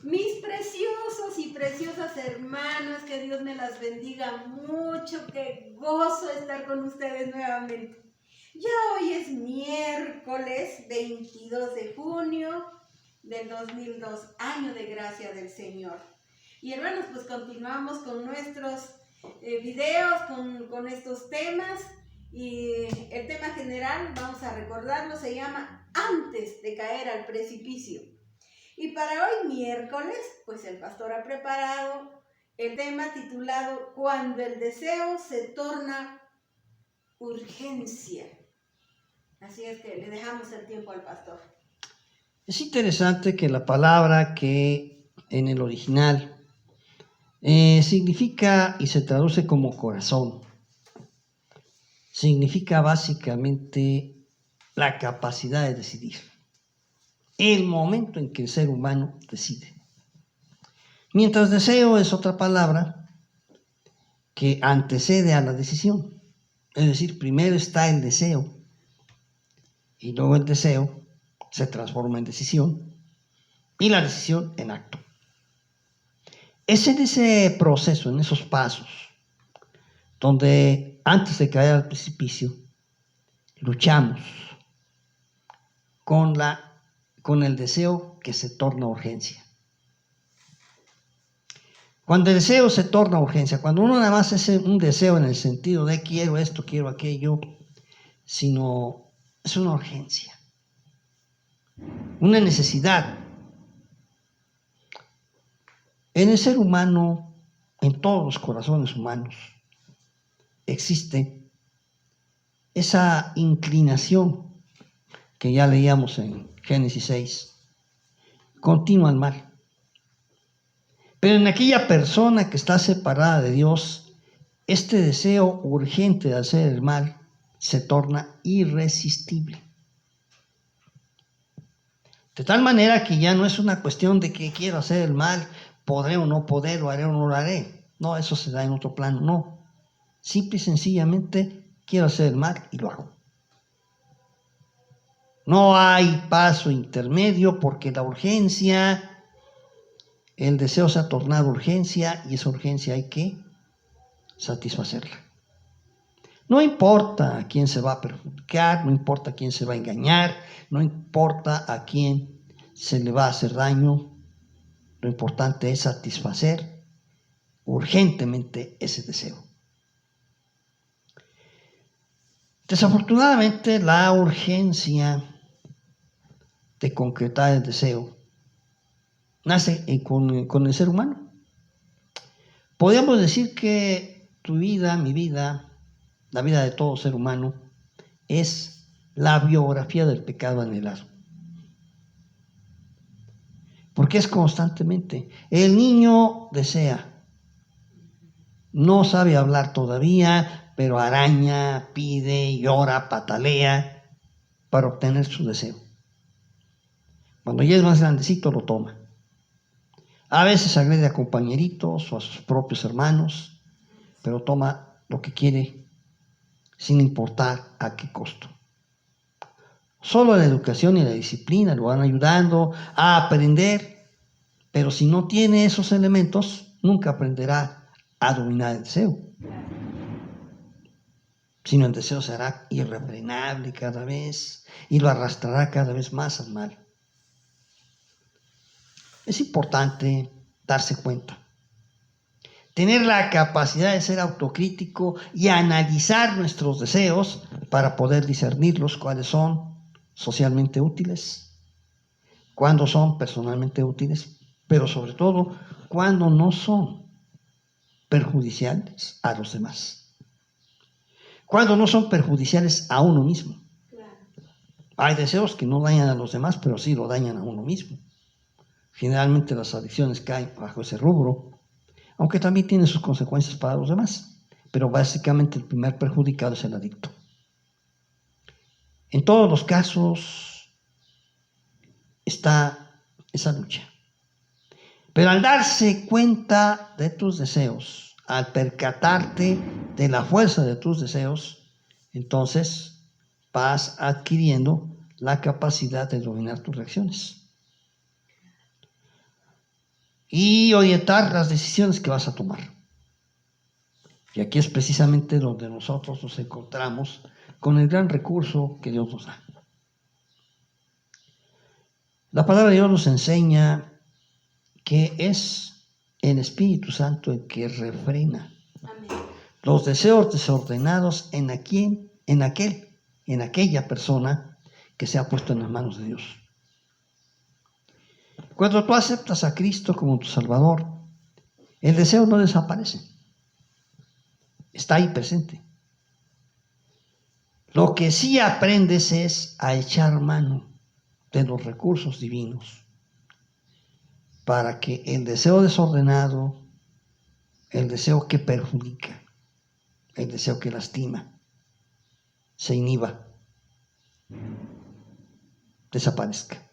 Mis preciosos y preciosas hermanos, que Dios me las bendiga mucho, qué gozo estar con ustedes nuevamente. Ya hoy es miércoles 22 de junio del 2002, año de gracia del Señor. Y hermanos, pues continuamos con nuestros videos, con estos temas. Y el tema general, vamos a recordarlo, se llama Antes de caer al precipicio. Y para hoy miércoles, pues el pastor ha preparado el tema titulado Cuando el deseo se torna urgencia. Así es que le dejamos el tiempo al pastor. Es interesante que la palabra que en el original significa y se traduce como corazón, significa básicamente la capacidad de decidir, el momento en que el ser humano decide. Mientras deseo es otra palabra que antecede a la decisión, es decir, primero está el deseo y luego el deseo se transforma en decisión y la decisión en acto. Es en ese proceso, en esos pasos, donde antes de caer al precipicio, luchamos con el deseo que se torna urgencia. Cuando el deseo se torna urgencia, cuando uno nada más es un deseo en el sentido de quiero esto, quiero aquello, sino es una urgencia, una necesidad. En el ser humano, en todos los corazones humanos, existe esa inclinación que ya leíamos en Génesis 6, continua al mal. Pero en aquella persona que está separada de Dios, este deseo urgente de hacer el mal se torna irresistible. De tal manera que ya no es una cuestión de que quiero hacer el mal, podré o no poder, lo haré o no lo haré. No, eso se da en otro plano, no. Simple y sencillamente quiero hacer el mal y lo hago. No hay paso intermedio porque la urgencia, el deseo se ha tornado urgencia y esa urgencia hay que satisfacerla. No importa a quién se va a perjudicar, no importa a quién se va a engañar, no importa a quién se le va a hacer daño, lo importante es satisfacer urgentemente ese deseo. Desafortunadamente, la urgencia de concretar el deseo nace con el ser humano. Podríamos decir que tu vida, mi vida, la vida de todo ser humano, es la biografía del pecado anhelado. Porque es constantemente. El niño desea, no sabe hablar todavía, pero araña, pide, llora, patalea para obtener su deseo. Cuando ya es más grandecito lo toma. A veces agrede a compañeritos o a sus propios hermanos, pero toma lo que quiere sin importar a qué costo. Solo la educación y la disciplina lo van ayudando a aprender, pero si no tiene esos elementos, nunca aprenderá a dominar el deseo. Sino el deseo será irrefrenable cada vez y lo arrastrará cada vez más al mal. Es importante darse cuenta, tener la capacidad de ser autocrítico y analizar nuestros deseos para poder discernirlos, cuáles son socialmente útiles, cuándo son personalmente útiles, pero sobre todo cuándo no son perjudiciales a los demás, cuándo no son perjudiciales a uno mismo. Hay deseos que no dañan a los demás, pero sí lo dañan a uno mismo. Generalmente las adicciones caen bajo ese rubro, aunque también tienen sus consecuencias para los demás. Pero básicamente el primer perjudicado es el adicto. En todos los casos está esa lucha. Pero al darse cuenta de tus deseos, al percatarte de la fuerza de tus deseos, entonces vas adquiriendo la capacidad de dominar tus reacciones. y orientar las decisiones que vas a tomar. Y aquí es precisamente donde nosotros nos encontramos con el gran recurso que Dios nos da. La palabra de Dios nos enseña que es el Espíritu Santo el que refrena los deseos desordenados en aquella persona que se ha puesto en las manos de Dios. Cuando tú aceptas a Cristo como tu Salvador, el deseo no desaparece, está ahí presente. Lo que sí aprendes es a echar mano de los recursos divinos para que el deseo desordenado, el deseo que perjudica, el deseo que lastima, se inhiba, desaparezca.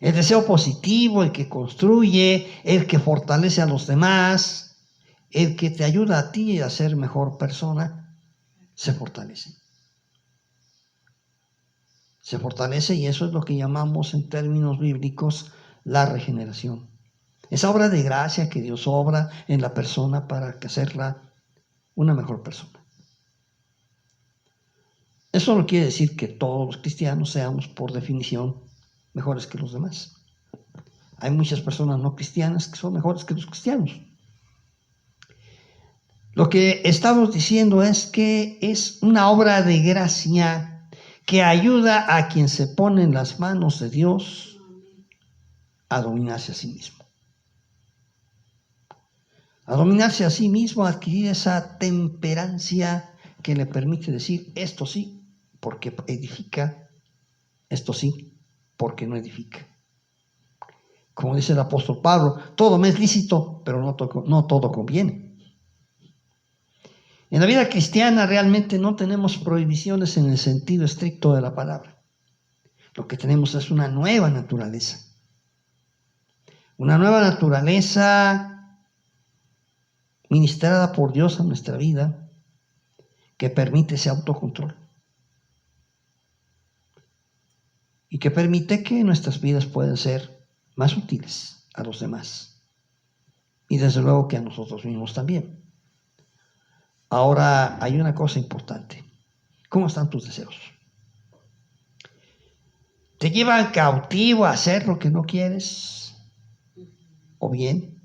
El deseo positivo, el que construye, el que fortalece a los demás, el que te ayuda a ti a ser mejor persona, se fortalece. Se fortalece y eso es lo que llamamos en términos bíblicos la regeneración. Esa obra de gracia que Dios obra en la persona para hacerla una mejor persona. Eso no quiere decir que todos los cristianos seamos por definición mejores que los demás. Hay muchas personas no cristianas que son mejores que los cristianos. Lo que estamos diciendo es que es una obra de gracia que ayuda a quien se pone en las manos de Dios a dominarse a sí mismo. A dominarse a sí mismo, a adquirir esa temperancia que le permite decir esto sí, porque edifica, esto sí, porque no edifica. Como dice el apóstol Pablo, todo me es lícito, pero no todo conviene. En la vida cristiana realmente no tenemos prohibiciones en el sentido estricto de la palabra. Lo que tenemos es una nueva naturaleza. Una nueva naturaleza ministrada por Dios a nuestra vida que permite ese autocontrol. Y que permite que nuestras vidas puedan ser más útiles a los demás. Y desde luego que a nosotros mismos también. Ahora hay una cosa importante. ¿Cómo están tus deseos? ¿Te llevan cautivo a hacer lo que no quieres? ¿O bien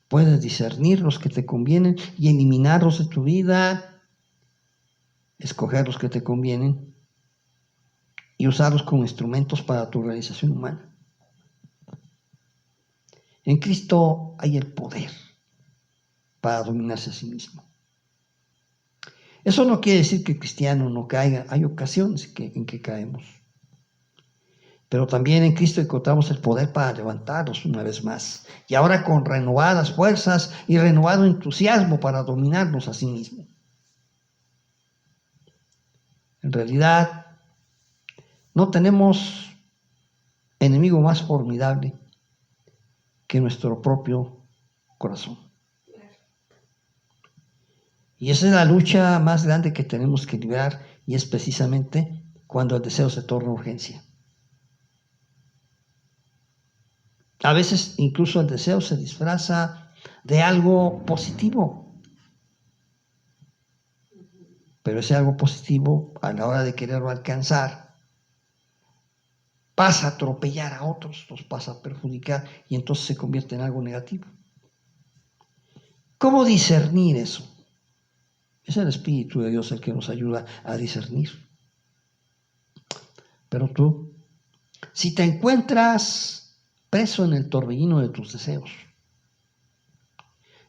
puedes discernir los que te convienen y eliminarlos de tu vida, escoger los que te convienen y usarlos como instrumentos para tu realización humana? En Cristo hay el poder para dominarse a sí mismo. Eso no quiere decir que el cristiano no caiga, hay ocasiones en que caemos. Pero también en Cristo encontramos el poder para levantarnos una vez más. Y ahora con renovadas fuerzas y renovado entusiasmo para dominarnos a sí mismo. En realidad, no tenemos enemigo más formidable que nuestro propio corazón. Y esa es la lucha más grande que tenemos que librar y es precisamente cuando el deseo se torna urgencia. A veces incluso el deseo se disfraza de algo positivo. Pero ese algo positivo, a la hora de quererlo alcanzar, pasa a atropellar a otros, los pasa a perjudicar y entonces se convierte en algo negativo. ¿Cómo discernir eso? Es el Espíritu de Dios el que nos ayuda a discernir. Pero tú, si te encuentras preso en el torbellino de tus deseos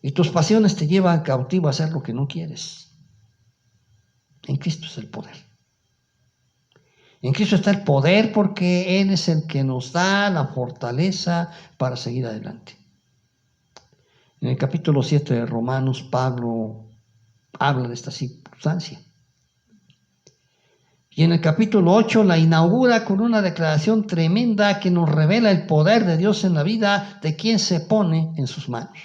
y tus pasiones te llevan cautivo a hacer lo que no quieres, en Cristo es el poder. En Cristo está el poder porque Él es el que nos da la fortaleza para seguir adelante. En el capítulo 7 de Romanos, Pablo habla de esta circunstancia. Y en el capítulo 8 la inaugura con una declaración tremenda que nos revela el poder de Dios en la vida de quien se pone en sus manos.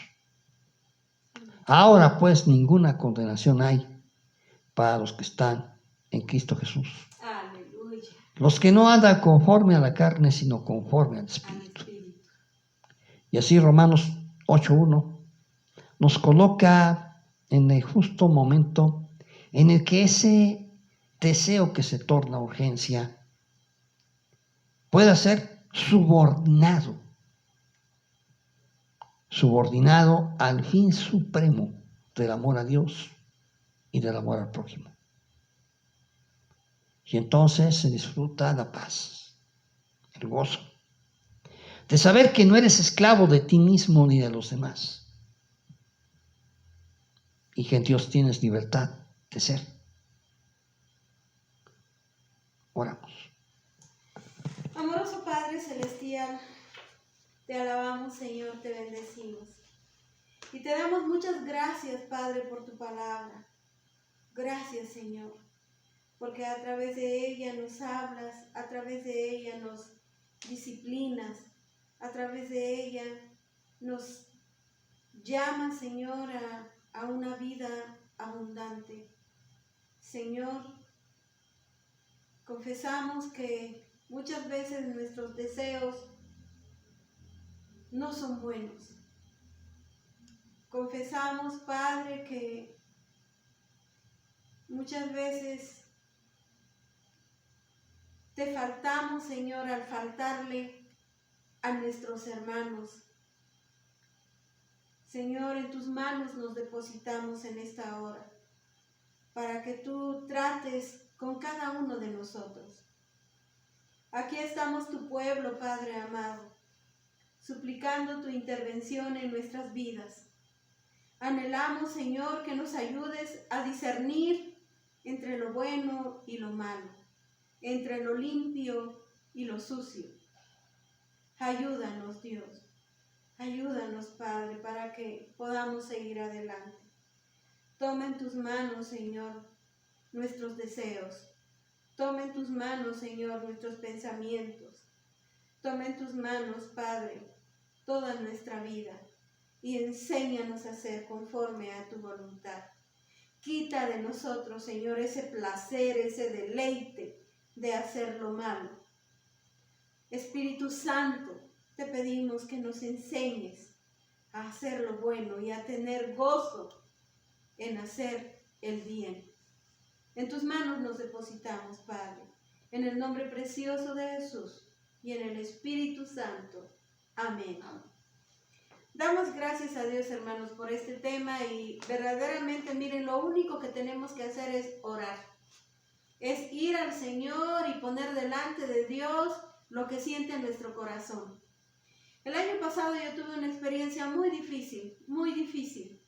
Ahora pues ninguna condenación hay para los que están en Cristo Jesús. Los que no andan conforme a la carne, sino conforme al Espíritu. Y así Romanos 8:1 nos coloca en el justo momento en el que ese deseo que se torna urgencia pueda ser subordinado al fin supremo del amor a Dios y del amor al prójimo. Y entonces se disfruta la paz, el gozo, de saber que no eres esclavo de ti mismo ni de los demás, y que en Dios tienes libertad de ser. Oramos. Amoroso Padre Celestial, te alabamos, Señor, te bendecimos. Y te damos muchas gracias, Padre, por tu palabra. Gracias, Señor, porque a través de ella nos hablas, a través de ella nos disciplinas, a través de ella nos llamas, Señor, a una vida abundante. Señor, confesamos que muchas veces nuestros deseos no son buenos. Confesamos, Padre, que muchas veces te faltamos, Señor, al faltarle a nuestros hermanos. Señor, en tus manos nos depositamos en esta hora, para que tú trates con cada uno de nosotros. Aquí estamos tu pueblo, Padre amado, suplicando tu intervención en nuestras vidas. Anhelamos, Señor, que nos ayudes a discernir entre lo bueno y lo malo, entre lo limpio y lo sucio. Ayúdanos, Dios. Ayúdanos, Padre, para que podamos seguir adelante. Toma en tus manos, Señor, nuestros deseos. Toma en tus manos, Señor, nuestros pensamientos. Toma en tus manos, Padre, toda nuestra vida y enséñanos a hacer conforme a tu voluntad. Quita de nosotros, Señor, ese placer, ese deleite de hacer lo malo. Espíritu Santo, te pedimos que nos enseñes a hacer lo bueno y a tener gozo en hacer el bien. En tus manos nos depositamos, Padre, en el nombre precioso de Jesús y en el Espíritu Santo. Amén. Damos gracias a Dios, hermanos, por este tema y verdaderamente, miren, lo único que tenemos que hacer es orar. Es ir al Señor y poner delante de Dios lo que siente en nuestro corazón. El año pasado yo tuve una experiencia muy difícil, muy difícil.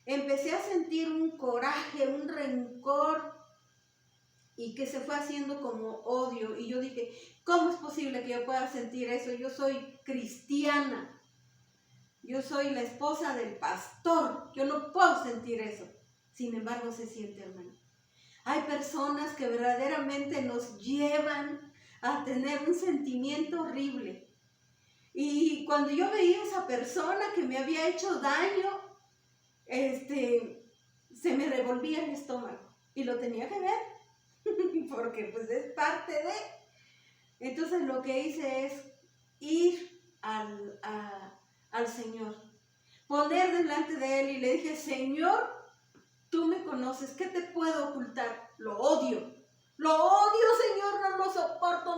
Empecé a sentir un coraje, un rencor y que se fue haciendo como odio. Y yo dije, ¿cómo es posible que yo pueda sentir eso? Yo soy cristiana. Yo soy la esposa del pastor. Yo no puedo sentir eso. Sin embargo, se siente, hermano. Hay personas que verdaderamente nos llevan a tener un sentimiento horrible. Y cuando yo veía a esa persona que me había hecho daño, se me revolvía el estómago. Y lo tenía que ver, porque pues es parte de... Entonces lo que hice es ir al Señor, poner delante de Él y le dije, Señor, tú me conoces, ¿qué te puedo ocultar? Lo odio, Señor, no lo soporto,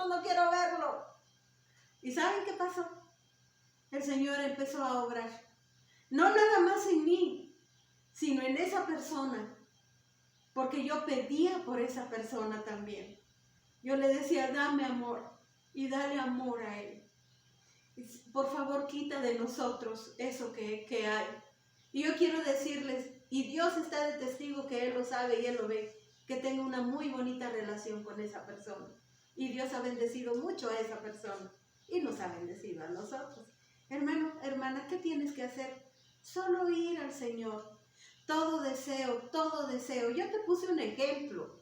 no quiero verlo. ¿Y saben qué pasó? El Señor empezó a obrar, no nada más en mí, sino en esa persona, porque yo pedía por esa persona también. Yo le decía, dame amor y dale amor a él. Por favor, quita de nosotros eso que hay. Y yo quiero decirles, y Dios está de testigo que Él lo sabe y Él lo ve, que tengo una muy bonita relación con esa persona. Y Dios ha bendecido mucho a esa persona y nos ha bendecido a nosotros. Hermano, hermana, ¿qué tienes que hacer? Solo ir al Señor. Todo deseo, yo te puse un ejemplo,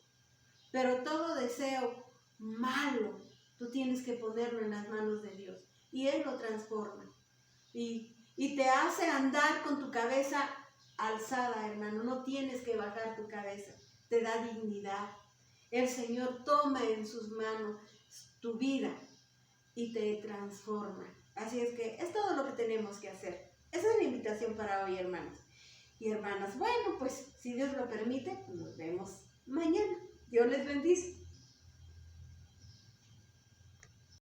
pero todo deseo malo, tú tienes que ponerlo en las manos de Dios y Él lo transforma y te hace andar con tu cabeza alzada, hermano. No tienes que bajar tu cabeza, te da dignidad. El Señor toma en sus manos tu vida y te transforma. Así es que es todo lo que tenemos que hacer. Esa es la invitación para hoy, hermanos y hermanas. Bueno, pues si Dios lo permite, nos vemos mañana. Dios les bendice.